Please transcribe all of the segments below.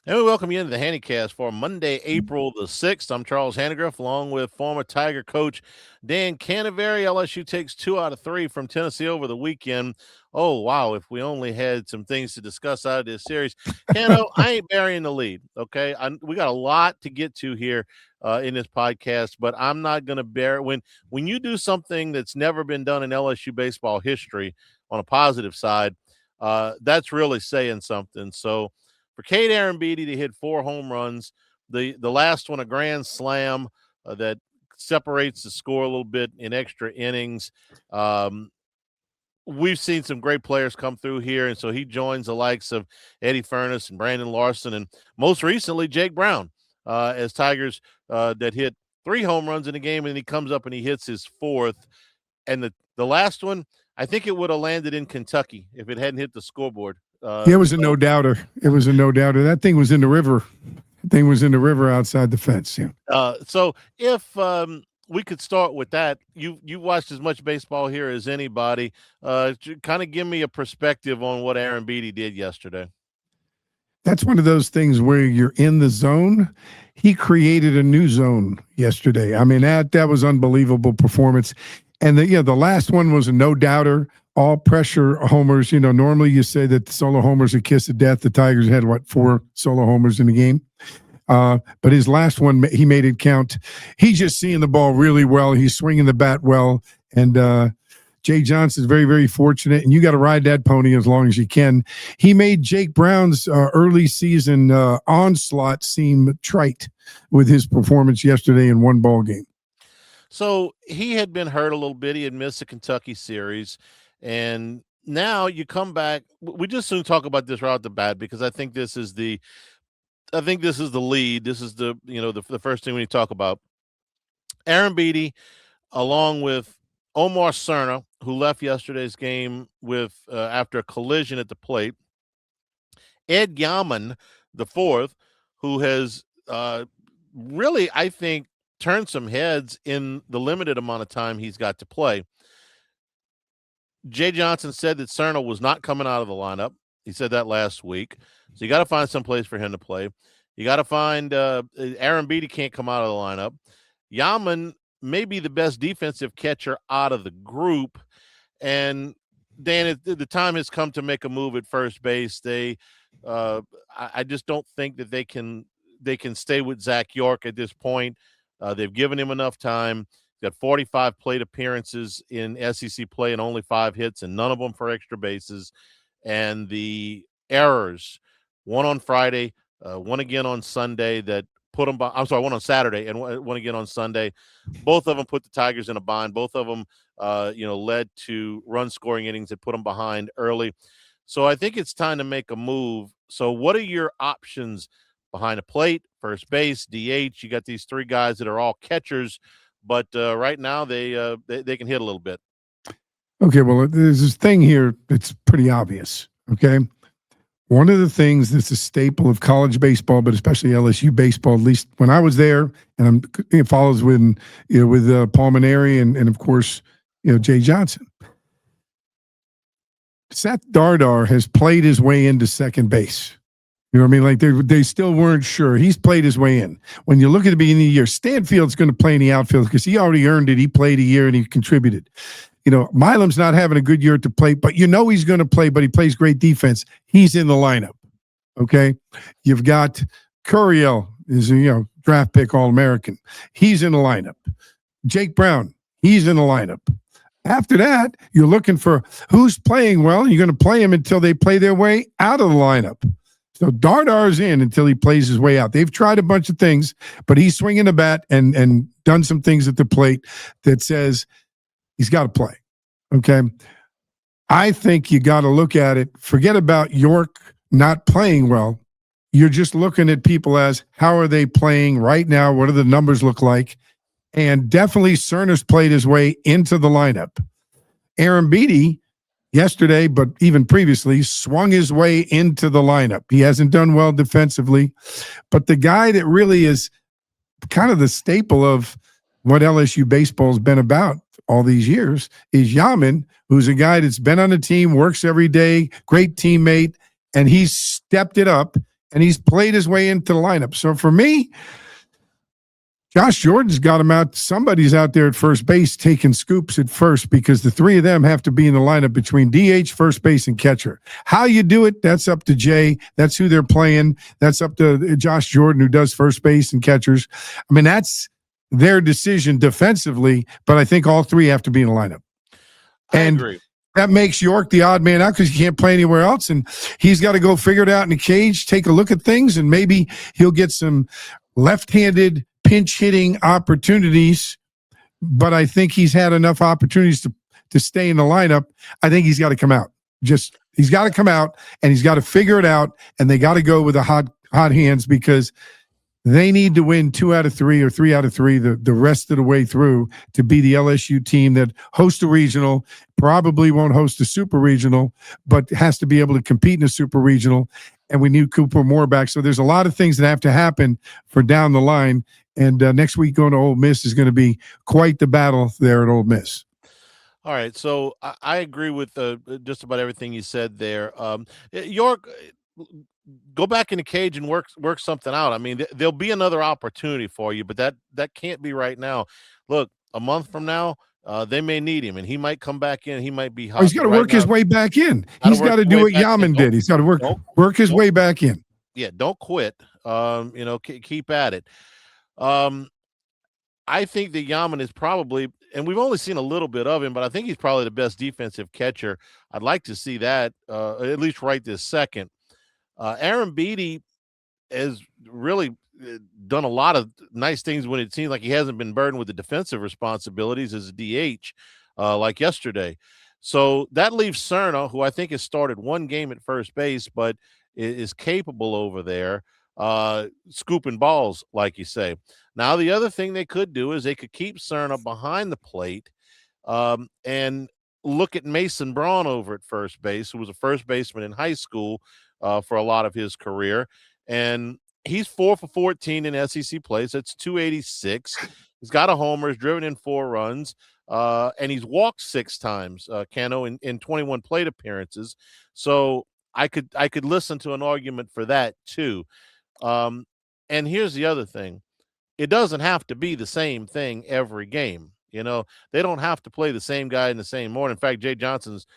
And we welcome you into the Hannycast for Monday, April the 6th. I'm Charles Hanagriff, along with former Tiger coach Dan Canevari. LSU takes 2 out of 3 from Tennessee over the weekend. Oh, wow, if we only had some things to discuss out of this series. Hano, I ain't burying the lead, okay? We got a lot to get to here in this podcast, but I'm not going to bear it. When you do something that's never been done in LSU baseball history on a positive side, that's really saying something. So, for Cade Arrambide to hit 4 home runs, the last one a grand slam that separates the score a little bit in extra innings. We've seen some great players come through here, and so he joins the likes of Eddie Furness and Brandon Larson, and most recently Jake Brown as Tigers that hit 3 home runs in the game, and he comes up and he hits his 4th. And the last one, I think it would have landed in Kentucky if it hadn't hit the scoreboard. It was a no doubter. That thing was in the river. Outside the fence. Yeah. So if we could start with that, you watched as much baseball here as anybody. Kind of give me a perspective on what Arrambide did yesterday. That's one of those things where you're in the zone. He created a new zone yesterday. I mean, that was unbelievable performance. And the last one was a no doubter. All pressure homers. Normally you say that the solo homers a kiss of death. The Tigers had 4 solo homers in the game. But his last one, he made it count. He's just seeing the ball really well. He's swinging the bat well. And Jay Johnson's very, very fortunate. And you got to ride that pony as long as you can. He made Jake Brown's early season onslaught seem trite with his performance yesterday in one ball game. So he had been hurt a little bit. He had missed the Kentucky series. And now you come back. We just soon talk about this right off the bat because I think this is the lead. This is the first thing we need to talk about. Arrambide, along with Omar Cerna, who left yesterday's game with after a collision at the plate. Ed Yaman, the 4th, who has really, I think, turned some heads in the limited amount of time he's got to play. Jay Johnson said that Cerna was not coming out of the lineup. He said that last week. So you got to find some place for him to play. You got to find Arrambide can't come out of the lineup. Yaman may be the best defensive catcher out of the group. And Dan, the time has come to make a move at first base. I just don't think that they can stay with Zach York at this point. They've given him enough time. Got 45 plate appearances in SEC play and only 5 hits, and none of them for extra bases. And the errors, one on Friday, one again on Sunday that put them – one on Saturday and one again on Sunday. Both of them put the Tigers in a bind. Both of them, led to run-scoring innings that put them behind early. So I think it's time to make a move. So what are your options behind the plate, first base, DH? You got these 3 guys that are all catchers. But right now they can hit a little bit. Okay, well, there's this thing here that's pretty obvious, okay? One of the things that's a staple of college baseball, but especially LSU baseball, at least when I was there, and it follows with Paul Maneri and of course, Jay Johnson. Seth Dardar has played his way into second base. You know what I mean? Like they still weren't sure. He's played his way in. When you look at the beginning of the year, Stanfield's going to play in the outfield because he already earned it. He played a year and he contributed. Milam's not having a good year at the plate, but he's going to play, but he plays great defense. He's in the lineup. Okay. You've got Curiel is a draft pick All-American. He's in the lineup. Jake Brown, he's in the lineup. After that, you're looking for who's playing well, and you're going to play him until they play their way out of the lineup. So Dardar's in until he plays his way out. They've tried a bunch of things, but he's swinging the bat and done some things at the plate that says he's got to play. Okay. I think you got to look at it. Forget about York not playing well. You're just looking at people as how are they playing right now? What do the numbers look like? And definitely Cerna's played his way into the lineup. Arrambide yesterday, but even previously, swung his way into the lineup. He hasn't done well defensively, but the guy that really is kind of the staple of what LSU baseball has been about all these years is Yaman, who's a guy that's been on the team, works every day, great teammate, and he's stepped it up and he's played his way into the lineup. So for me, Josh Jordan's got him out. Somebody's out there at first base taking scoops at first because the three of them have to be in the lineup between DH, first base, and catcher. How you do it, that's up to Jay. That's who they're playing. That's up to Josh Jordan, who does first base and catchers. I mean, that's their decision defensively, but I think all three have to be in the lineup. I agree. That makes York the odd man out because he can't play anywhere else, and he's got to go figure it out in the cage, take a look at things, and maybe he'll get some left-handed pinch hitting opportunities, but I think he's had enough opportunities to stay in the lineup. I think he's got to come out. He's got to come out and he's got to figure it out, and they got to go with the hot hands because they need to win 2 out of 3 or 3 out of 3 the rest of the way through to be the LSU team that hosts a regional, probably won't host a super regional, but has to be able to compete in a super regional. And we need Cooper Moore back. So there's a lot of things that have to happen for down the line. And next week going to Ole Miss is going to be quite the battle there at Ole Miss. All right. So I agree with just about everything you said there. York, go back in the cage and work something out. I mean, there'll be another opportunity for you, but that can't be right now. Look, a month from now, they may need him, and he might come back in. He might be hot. He's got to work his way back in. He's got to do what Yaman did. He's got to work his way back in. Yeah, don't quit. Keep at it. I think that Yaman is probably, and we've only seen a little bit of him, but I think he's probably the best defensive catcher. I'd like to see that at least right this second. Aaron Beatty has really done a lot of nice things when it seems like he hasn't been burdened with the defensive responsibilities as a DH like yesterday. So that leaves Cerna, who I think has started one game at first base, but is capable over there scooping balls, like you say. Now, the other thing they could do is they could keep Cerna behind the plate and look at Mason Braun over at first base, who was a first baseman in high school for a lot of his career. And he's 4 for 14 in SEC plays. That's 286. He's got a homer, he's driven in 4 runs, and he's walked 6 times, Cano, in 21 plate appearances. So I could listen to an argument for that too. And here's the other thing. It doesn't have to be the same thing every game. You know, they don't have to play the same guy in the same order. In fact, Jay Johnson's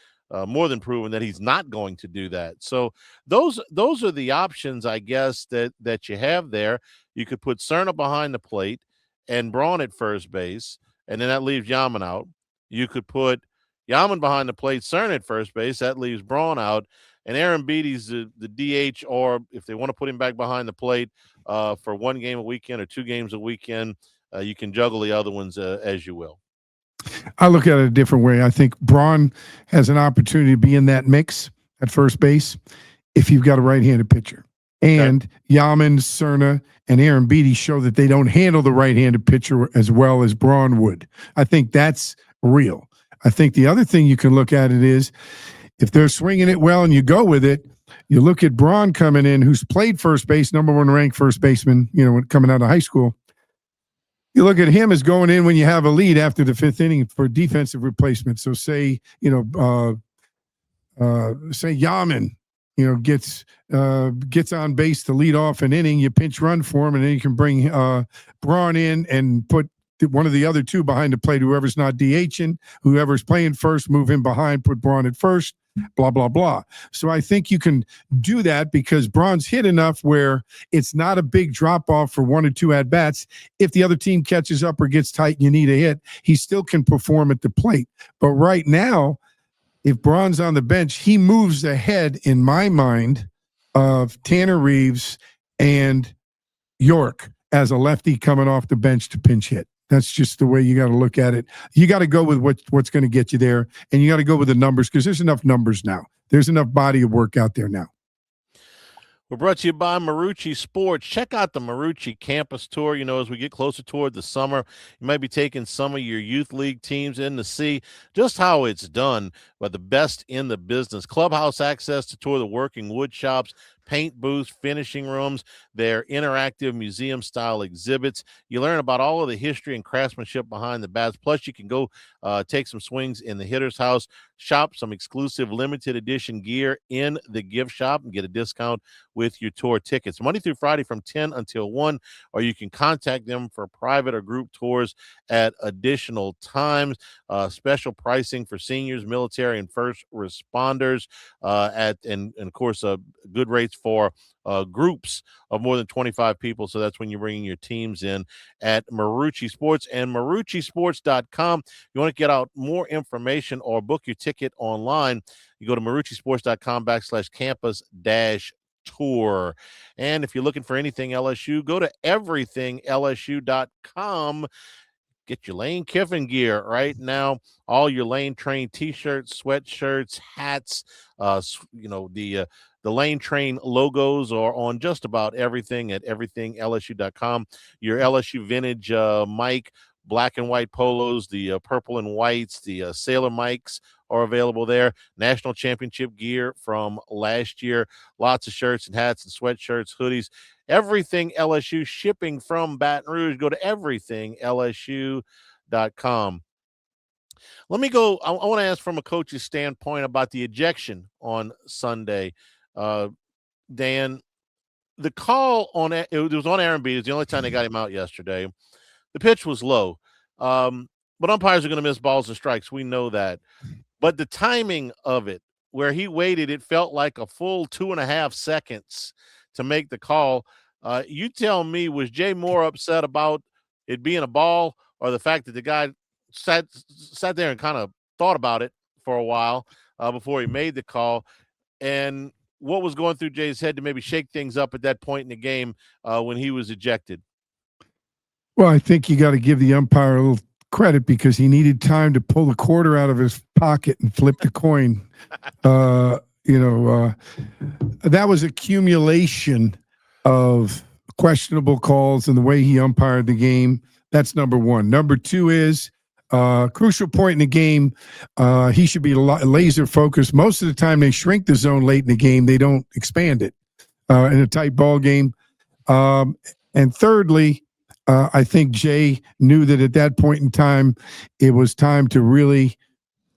more than proven that he's not going to do that. So those are the options, I guess, that you have there. You could put Cerna behind the plate and Braun at first base, and then that leaves Yaman out. You could put Yaman behind the plate, Cerna at first base. That leaves Braun out. And Aaron Beatty's the DH, or if they want to put him back behind the plate for 1 game a weekend or 2 games a weekend, you can juggle the other ones as you will. I look at it a different way. I think Braun has an opportunity to be in that mix at first base if you've got a right-handed pitcher. And Yaman, Cerna, and Aaron Beatty show that they don't handle the right-handed pitcher as well as Braun would. I think that's real. I think the other thing you can look at it is if they're swinging it well and you go with it, you look at Braun coming in, who's played first base, number 1 ranked first baseman, coming out of high school. You look at him as going in when you have a lead after the 5th inning for defensive replacement. So say Yaman, gets on base to lead off an inning, you pinch run for him, and then you can bring Braun in and put one of the other 2 behind the plate, whoever's not DHing, whoever's playing first, move him behind, put Braun at first, blah, blah, blah. So I think you can do that because Braun's hit enough where it's not a big drop-off for 1 or 2 at-bats. If the other team catches up or gets tight and you need a hit, he still can perform at the plate. But right now, if Braun's on the bench, he moves ahead, in my mind, of Tanner Reeves and York as a lefty coming off the bench to pinch hit. That's just the way you got to look at it. You got to go with what's going to get you there, and you got to go with the numbers because there's enough numbers now. There's enough body of work out there now. We're brought to you by Marucci Sports. Check out the Marucci campus tour. As we get closer toward the summer, you might be taking some of your youth league teams in to see just how it's done by the best in the business. Clubhouse access to tour the working wood shops, paint booths, finishing rooms, their interactive museum-style exhibits. You learn about all of the history and craftsmanship behind the bats. Plus, you can go take some swings in the hitter's house, shop some exclusive limited edition gear in the gift shop, and get a discount with your tour tickets. Monday through Friday from 10 until 1, or you can contact them for private or group tours at additional times. Special pricing for seniors, military, and first responders, and of course, good rates for groups of more than 25 people. So that's when you're bringing your teams in at Marucci Sports and MarucciSports.com. You want to get out more information or book your ticket online, you go to MarucciSports.com/campus-tour. And if you're looking for anything LSU, go to everythinglsu.com. Get your Lane Kiffin gear right now. All your Lane Train T-shirts, sweatshirts, hats, the Lane Train logos are on just about everything at everythinglsu.com. Your LSU vintage mic, black and white polos, the purple and whites, the Sailor mics are available there. National championship gear from last year. Lots of shirts and hats and sweatshirts, hoodies. Everything LSU, shipping from Baton Rouge. Go to everythinglsu.com. Let me go. I want to ask from a coach's standpoint about the ejection on Sunday. Dan, the call on it was on Aaron Beatty. It was the only time they got him out yesterday. The pitch was low, but umpires are going to miss balls and strikes. We know that. But the timing of it, where he waited, it felt like a full 2.5 seconds to make the call. You tell me, was Jay more upset about it being a ball, or the fact that the guy sat there and kind of thought about it for a while before he made the call? And what was going through Jay's head to maybe shake things up at that point in the game when he was ejected? Well, I think you got to give the umpire a little credit because he needed time to pull the quarter out of his pocket and flip the coin. That was accumulation of questionable calls and the way he umpired the game. That's number one. Number two is crucial point in the game. He should be laser focused. Most of the time they shrink the zone late in the game. They don't expand it in a tight ball game. And thirdly, I think Jay knew that at that point in time, it was time to really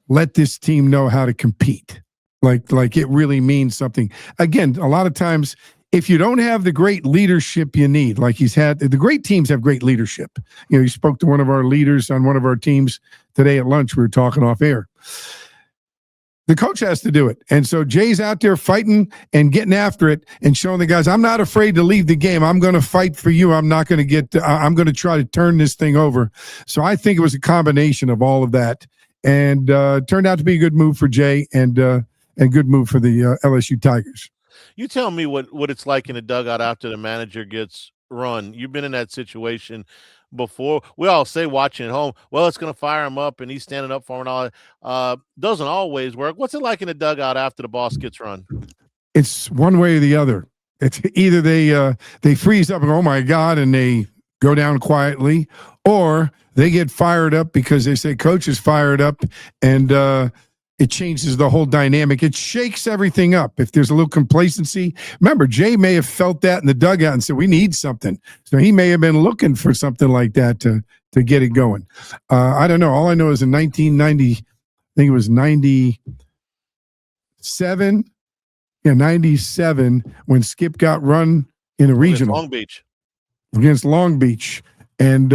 let this team know how to compete. Like it really means something. Again, a lot of times, if you don't have the great leadership you need, like he's had, the great teams have great leadership. He spoke to one of our leaders on one of our teams today at lunch. We were talking off air. The coach has to do it. And so Jay's out there fighting and getting after it and showing the guys, I'm not afraid to leave the game. I'm going to fight for you. I'm not going to I'm going to try to turn this thing over. So I think it was a combination of all of that. And turned out to be a good move for Jay and good move for the LSU Tigers. You tell me what it's like in a dugout after the manager gets run. You've been in that situation before. We all say watching at home, well, it's going to fire him up and he's standing up for him and all that. Doesn't always work. What's it like in the dugout after the boss gets run? It's one way or the other. It's either they freeze up and go, oh my God, and they go down quietly, or they get fired up because they say coach is fired up, and it changes the whole dynamic. It shakes everything up. If there's a little complacency, remember, Jay may have felt that in the dugout and said, we need something. So he may have been looking for something like that to get it going. I don't know. All I know is in 1990, I think it was 97. Yeah, 97, when Skip got run in a regional. Against Long Beach. And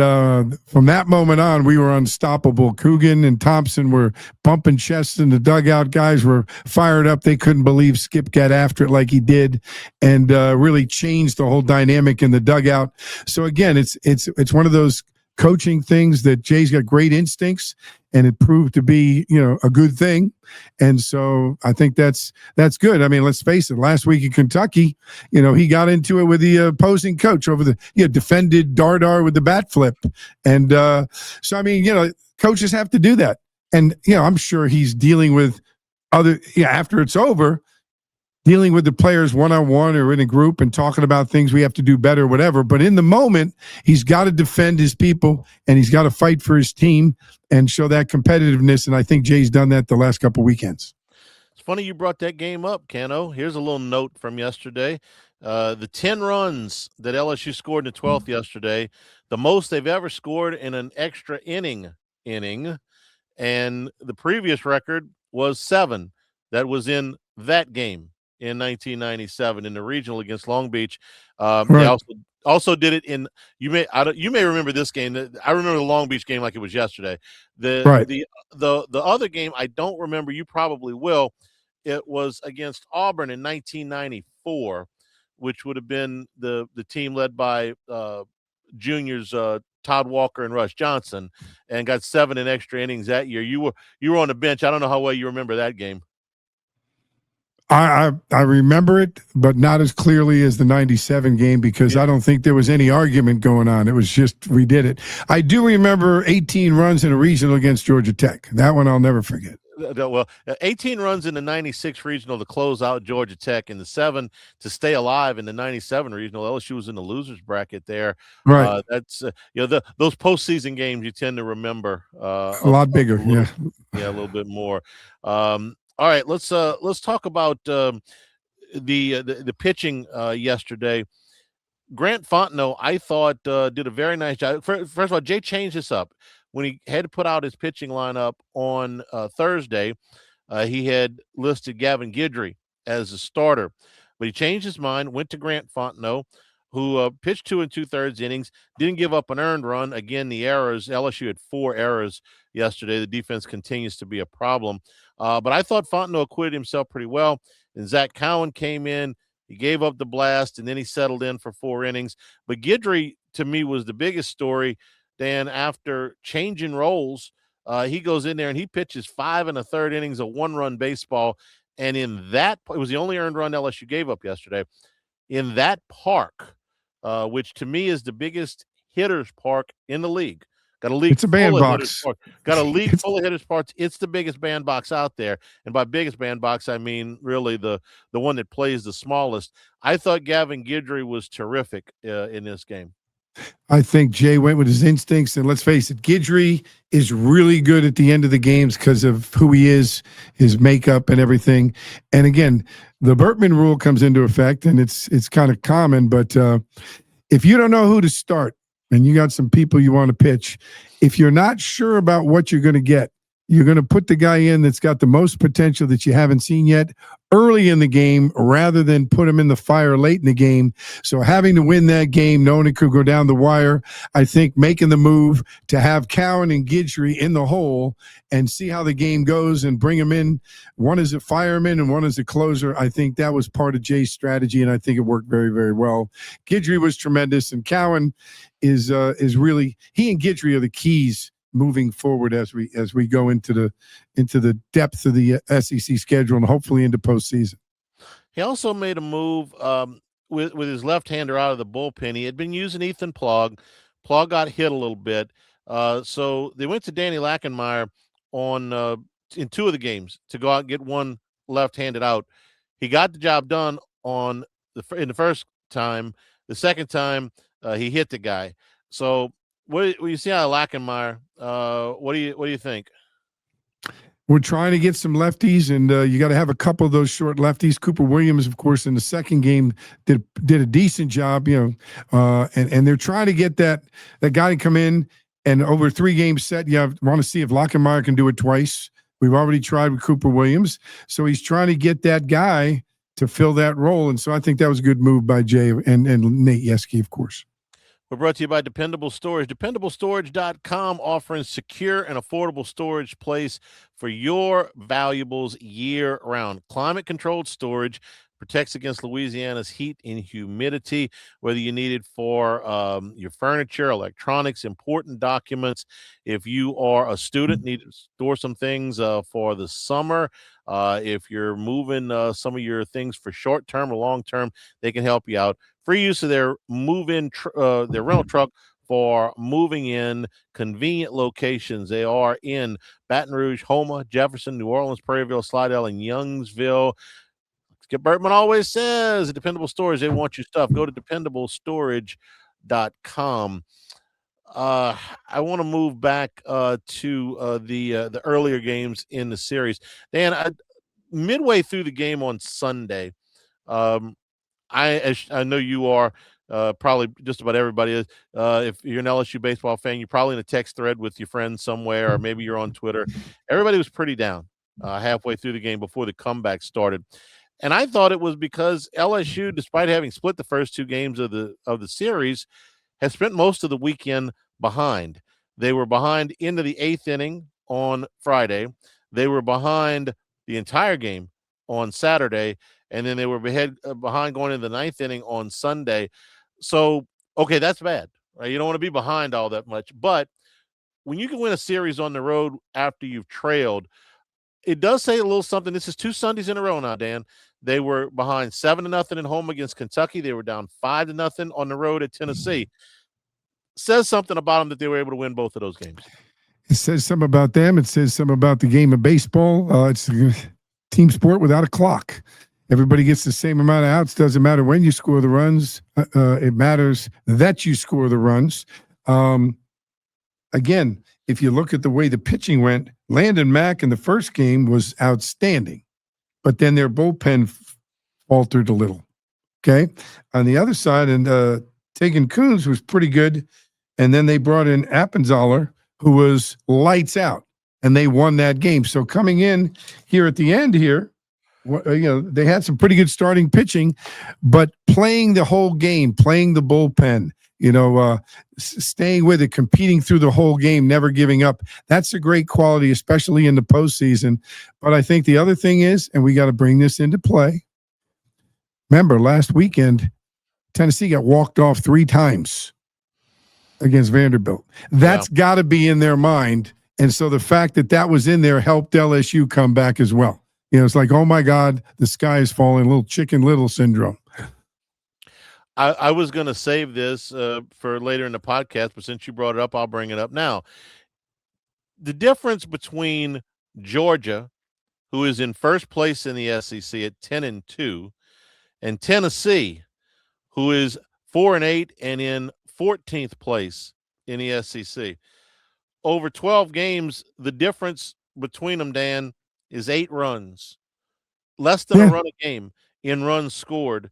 from that moment on, we were unstoppable. Coogan and Thompson were bumping chests in the dugout. Guys were fired up. They couldn't believe Skip got after it like he did, and really changed the whole dynamic in the dugout. So again, it's one of those coaching things that Jay's got great instincts, and it proved to be, a good thing. And so I think that's good. I mean, let's face it, last week in Kentucky, he got into it with the opposing coach over defended Dardar with the bat flip. And so, I mean, coaches have to do that. And, I'm sure he's dealing with after it's over, dealing with the players one-on-one or in a group and talking about things we have to do better, whatever. But in the moment, he's got to defend his people and he's got to fight for his team and show that competitiveness. And I think Jay's done that the last couple weekends. It's funny you brought that game up, Cano. Here's a little note from yesterday. The 10 runs that LSU scored in the 12th yesterday, the most they've ever scored in an extra inning, and the previous record was 7. That was in that game in 1997 in the regional against Long Beach. They Right. also did it in you may remember this game. I remember the Long Beach game like it was yesterday. The Right. the the other game I don't remember. You probably will. It was against Auburn in 1994, which would have been the team led by juniors Todd Walker and Rush Johnson, and got 7 in extra innings that year. You were on the bench. I don't know how well you remember that game. I remember it, but not as clearly as the 97 game because I don't think there was any argument going on. It was just we did it. I do remember 18 runs in a regional against Georgia Tech. That one I'll never forget. Well, 18 runs in the 96 regional to close out Georgia Tech, and the 7 to stay alive in the 97 regional. LSU was in the losers bracket there. Right. That's those postseason games you tend to remember a lot bigger. A little bit more. All right, let's talk about the pitching yesterday. Grant Fontenot, I thought, did a very nice job. First of all, Jay changed this up. When he had to put out his pitching lineup on Thursday, he had listed Gavin Guidry as a starter. But he changed his mind, went to Grant Fontenot, who pitched 2 2/3 innings, didn't give up an earned run. Again, the errors, LSU had 4 errors yesterday. The defense continues to be a problem. But I thought Fontenot acquitted himself pretty well. And Zach Cowan came in. He gave up the blast, and then he settled in for 4 innings. But Guidry, to me, was the biggest story. Dan, after changing roles, he goes in there and he pitches 5 1/3 innings of 1-run baseball. And in that, it was the only earned run LSU gave up yesterday. In that park, which to me is the biggest hitters park in the league. Got a league it's a bandbox. Got a league full of hitters parks. It's the biggest bandbox out there. And by biggest bandbox, I mean really the one that plays the smallest. I thought Gavin Guidry was terrific in this game. I think Jay went with his instincts, and let's face it, Guidry is really good at the end of the games because of who he is, his makeup, and everything. And again, the Bertman rule comes into effect, and it's kind of common. But if you don't know who to start, and you got some people you want to pitch, if you're not sure about what you're going to get, you're going to put the guy in that's got the most potential that you haven't seen yet early in the game rather than put him in the fire late in the game. So having to win that game, knowing it could go down the wire, I think making the move to have Cowan and Guidry in the hole and see how the game goes and bring them in, one as a fireman and one as a closer, I think that was part of Jay's strategy, and I think it worked very, very well. Guidry was tremendous, and Cowan is really, he and Guidry are the keys moving forward as we go into the depth of the SEC schedule and hopefully into postseason. He also made a move with his left-hander out of the bullpen. He had been using Ethan Plog. Plog got hit a little bit, so they went to Danny Lackenmeyer on in 2 of the games to go out and get one left-handed out. He got the job done in the first time. The second time, he hit the guy. So what you see out of Lackenmeyer? What do you think? We're trying to get some lefties, and you got to have a couple of those short lefties. Cooper Williams, of course, in the second game did a decent job, and they're trying to get that guy to come in. And over a 3-game set, you want to see if Lackenmeyer can do it twice. We've already tried with Cooper Williams, so he's trying to get that guy to fill that role. And so I think that was a good move by Jay and Nate Yeske, of course. We're brought to you by Dependable Storage. DependableStorage.com offering secure and affordable storage place for your valuables year-round. Climate-controlled storage protects against Louisiana's heat and humidity, whether you need it for your furniture, electronics, important documents. If you are a student, need to store some things for the summer. If you're moving some of your things for short-term or long-term, they can help you out. Free use of their their rental truck for moving in convenient locations. They are in Baton Rouge, Houma, Jefferson, New Orleans, Prairieville, Slidell, and Youngsville. Skip Bertman always says, Dependable Storage, they want your stuff. Go to DependableStorage.com. I want to move back to the earlier games in the series. Dan, midway through the game on Sunday, as I know you are, probably just about everybody is. If you're an LSU baseball fan, you're probably in a text thread with your friends somewhere, or maybe you're on Twitter. Everybody was pretty down halfway through the game before the comeback started. And I thought it was because LSU, despite having split the first two games of the series, has spent most of the weekend behind. They were behind into the eighth inning on Friday. They were behind the entire game on Saturday, and then they were behind going into the ninth inning on Sunday. So, okay, that's bad. Right? You don't want to be behind all that much. But when you can win a series on the road after you've trailed, it does say a little something. This is 2 Sundays in a row now, Dan. They were behind 7-0 at home against Kentucky. They were down 5-0 on the road at Tennessee. Says something about them that they were able to win both of those games. It says something about them. It says something about the game of baseball. It's a team sport without a clock. Everybody gets the same amount of outs. Doesn't matter when you score the runs. It matters that you score the runs. Again, if you look at the way the pitching went, Landon Mack in the first game was outstanding, but then their bullpen faltered a little. Okay. On the other side, and Tegan Kuhns was pretty good. And then they brought in Appenzeller, who was lights out, and they won that game. So coming in here at the end here, they had some pretty good starting pitching, but playing the whole game, playing the bullpen, staying with it, competing through the whole game, never giving up. That's a great quality, especially in the postseason. But I think the other thing is, and we got to bring this into play. Remember, last weekend, Tennessee got walked off 3 times against Vanderbilt. That's got to be in their mind. And so the fact that was in there helped LSU come back as well. It's like, oh my God, the sky is falling, little Chicken Little syndrome. I was going to save this for later in the podcast, but since you brought it up, I'll bring it up now. The difference between Georgia, who is in first place in the SEC at 10-2, and Tennessee, who is 4-8 and in 14th place in the SEC. Over 12 games, the difference between them, Dan, is 8 runs. Less than a run a game in runs scored,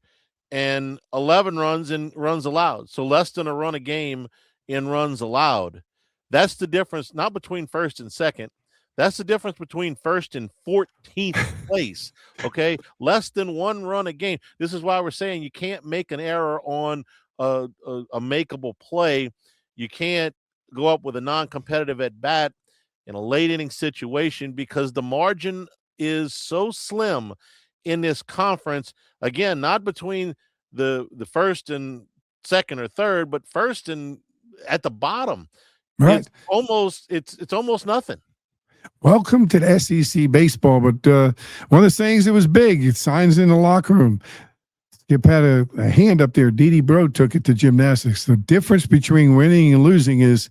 and 11 runs in runs allowed. So less than a run a game in runs allowed. That's the difference, not between first and second. That's the difference between first and 14th place, okay? Less than 1 run a game. This is why we're saying you can't make an error on a makeable play. You can't go up with a non-competitive at-bat in a late-inning situation because the margin is so slim in this conference. Again, not between the first and second or third, but first and at the bottom. Right. It's almost nothing. Welcome to the SEC baseball, but one of the sayings that was big, it signs in the locker room. Skip had a hand up there. Dee Bro took it to gymnastics. The difference between winning and losing is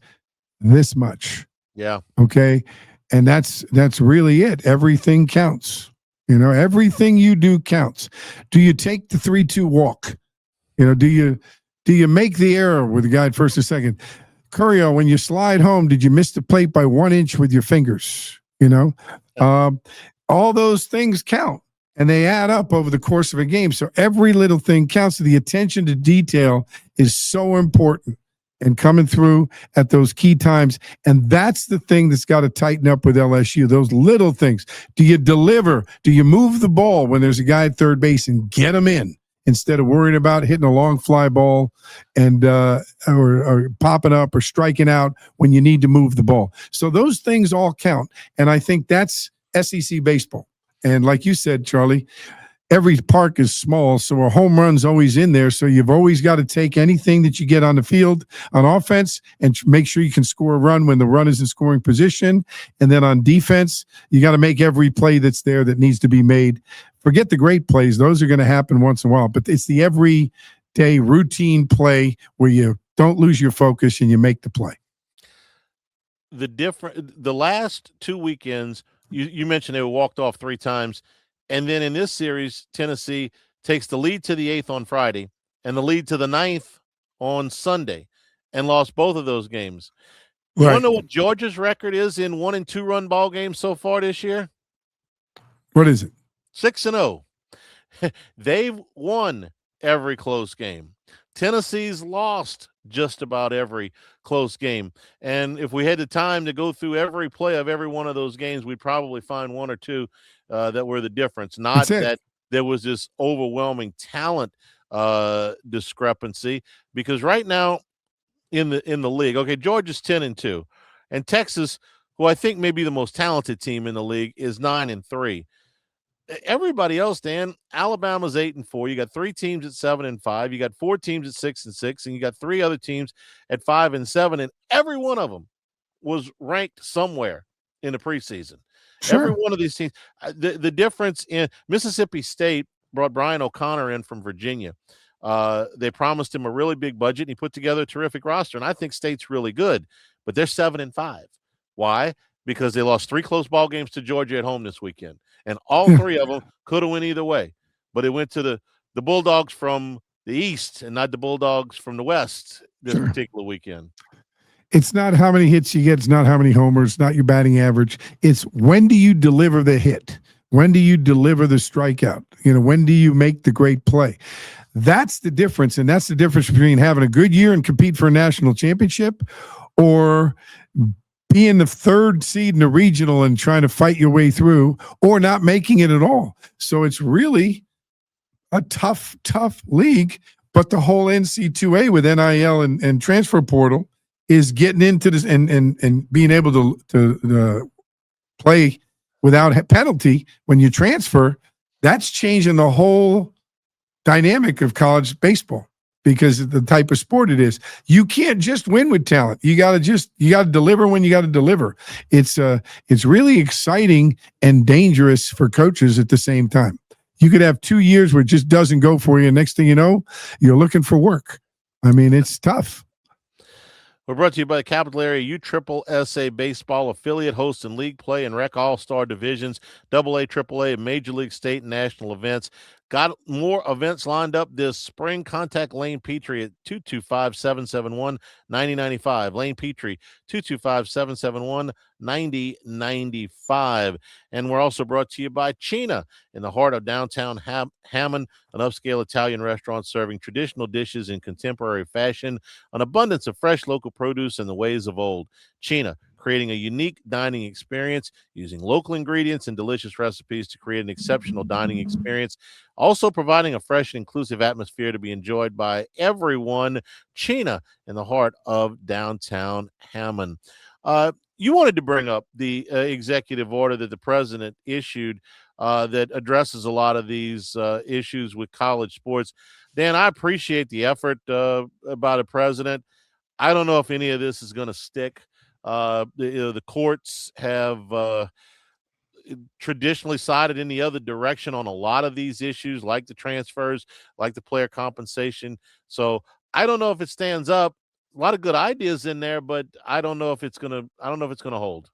this much. Yeah. Okay. And that's really it. Everything counts. Everything you do counts. Do you take the 3-2 walk? Do you make the error with the guy at first and second? Curio, when you slide home, did you miss the plate by 1 inch with your fingers? All those things count, and they add up over the course of a game. So every little thing counts. The attention to detail is so important and coming through at those key times. And that's the thing that's got to tighten up with LSU, those little things. Do you deliver? Do you move the ball when there's a guy at third base and get him in instead of worrying about hitting a long fly ball and or popping up or striking out when you need to move the ball? So those things all count. And I think that's SEC baseball. And like you said, Charlie, every park is small, so a home run's always in there. So you've always got to take anything that you get on the field on offense and make sure you can score a run when the run is in scoring position. And then on defense, you got to make every play that's there that needs to be made. Forget the great plays. Those are going to happen once in a while, but it's the everyday routine play where you don't lose your focus and you make the play. The last 2 weekends, you mentioned they were walked off 3 times. And then in this series, Tennessee takes the lead to the 8th on Friday and the lead to the 9th on Sunday and lost both of those games. You want to know what Georgia's record is in 1- and 2-run ball games so far this year? What is it? 6-0. They've won every close game. Tennessee's lost just about every close game. And if we had the time to go through every play of every one of those games, we'd probably find one or two that were the difference. Not that there was this overwhelming talent discrepancy, because right now in the league, okay, Georgia's 10-2, and Texas, who I think may be the most talented team in the league, is 9-3. Everybody else, Dan, Alabama's 8-4. You got 3 teams at 7-5. You got 4 teams at 6-6, and you got 3 other teams at 5-7. And every one of them was ranked somewhere in the preseason. Sure. Every one of these teams. The difference in Mississippi State brought Brian O'Connor in from Virginia. They promised him a really big budget, and he put together a terrific roster. And I think State's really good, but they're 7-5. Why? Because they lost 3 close ball games to Georgia at home this weekend. And all 3 of them could have went either way. But it went to the Bulldogs from the East and not the Bulldogs from the West this particular weekend. It's not how many hits you get. It's not how many homers, not your batting average. It's when do you deliver the hit? When do you deliver the strikeout? When do you make the great play? That's the difference. And that's the difference between having a good year and compete for a national championship, or being the 3rd seed in the regional and trying to fight your way through, or not making it at all. So it's really a tough league. But the whole NC2A with NIL and transfer portal is getting into this and being able to play without penalty when you transfer. That's changing the whole dynamic of college baseball, because of the type of sport it is. You can't just win with talent. You got to deliver when you got to deliver. It's really exciting and dangerous for coaches at the same time. You could have 2 years where it just doesn't go for you, and next thing you know, you're looking for work. I mean, it's tough. We're brought to you by the Capital Area USSSA Baseball Affiliate, hosting league play and rec all-star divisions, AA, AAA, and Major League State and National events. Got more events lined up this spring. Contact Lane Petrie at 225-771-9095. Lane Petrie, 225-771-9095. And we're also brought to you by Cina, in the heart of downtown Hammond, an upscale Italian restaurant serving traditional dishes in contemporary fashion, an abundance of fresh local produce and the ways of old. Cina, creating a unique dining experience using local ingredients and delicious recipes to create an exceptional dining experience, also providing a fresh and inclusive atmosphere to be enjoyed by everyone. Cina, in the heart of downtown Hammond. You wanted to bring up the executive order that the president issued that addresses a lot of these issues with college sports. Dan, I appreciate the effort by the president. I don't know if any of this is going to stick. The courts have traditionally sided in the other direction on a lot of these issues, like the transfers, like the player compensation. So I don't know if it stands up. A lot of good ideas in there, but I don't know if it's gonna hold.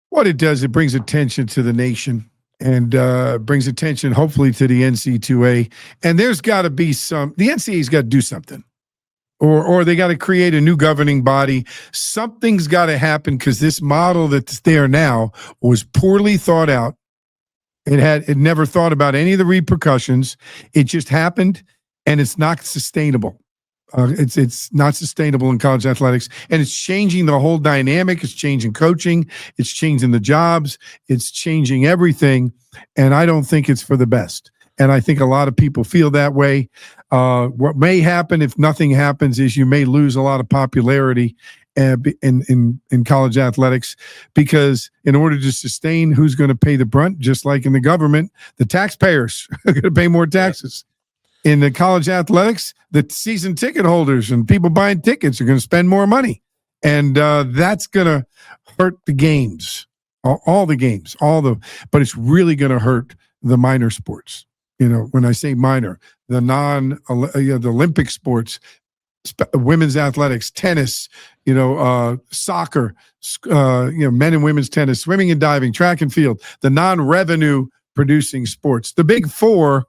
What it does, it brings attention to the nation, and brings attention hopefully to the NC2A. And there's got to be the NCAA's got to do something. Or they got to create a new governing body. Something's got to happen, because this model that's there now was poorly thought out. It never thought about any of the repercussions. It just happened, and it's not sustainable. It's not sustainable in college athletics, and it's changing the whole dynamic. It's changing coaching. It's changing the jobs. It's changing everything, and I don't think it's for the best. And I think a lot of people feel that way. What may happen if nothing happens is you may lose a lot of popularity in college athletics, because in order to sustain, who's going to pay the brunt? Just like in the government, the taxpayers are going to pay more taxes. In the college athletics, the season ticket holders and people buying tickets are going to spend more money. And that's going to hurt the games, all the games, but it's really going to hurt the minor sports. When I say minor, the the Olympic sports, women's athletics, tennis, soccer, men and women's tennis, swimming and diving, track and field, the non-revenue producing sports. The big four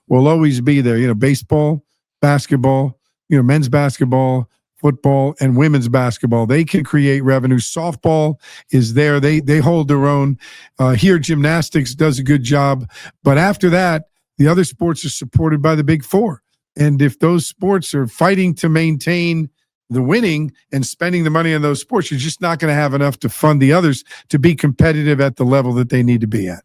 will always be there. Baseball, basketball, men's basketball, football, and women's basketball. They can create revenue. Softball is there. They hold their own. Here, gymnastics does a good job. But after that, the other sports are supported by the Big Four. And if those sports are fighting to maintain the winning and spending the money on those sports, you're just not going to have enough to fund the others to be competitive at the level that they need to be at.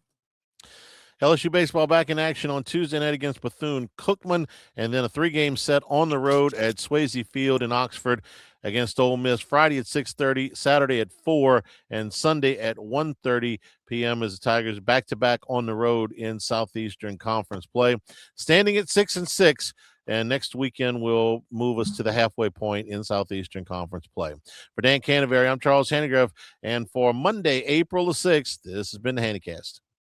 LSU baseball back in action on Tuesday night against Bethune-Cookman, and then a 3-game set on the road at Swayze Field in Oxford against Ole Miss Friday at 6:30, Saturday at 4, and Sunday at 1:30 p.m. as the Tigers back-to-back on the road in Southeastern Conference play. Standing at 6-6, and next weekend will move us to the halfway point in Southeastern Conference play. For Dan Canevari, I'm Charles Hanagriff, and for Monday, April the 6th, this has been the Hannycast.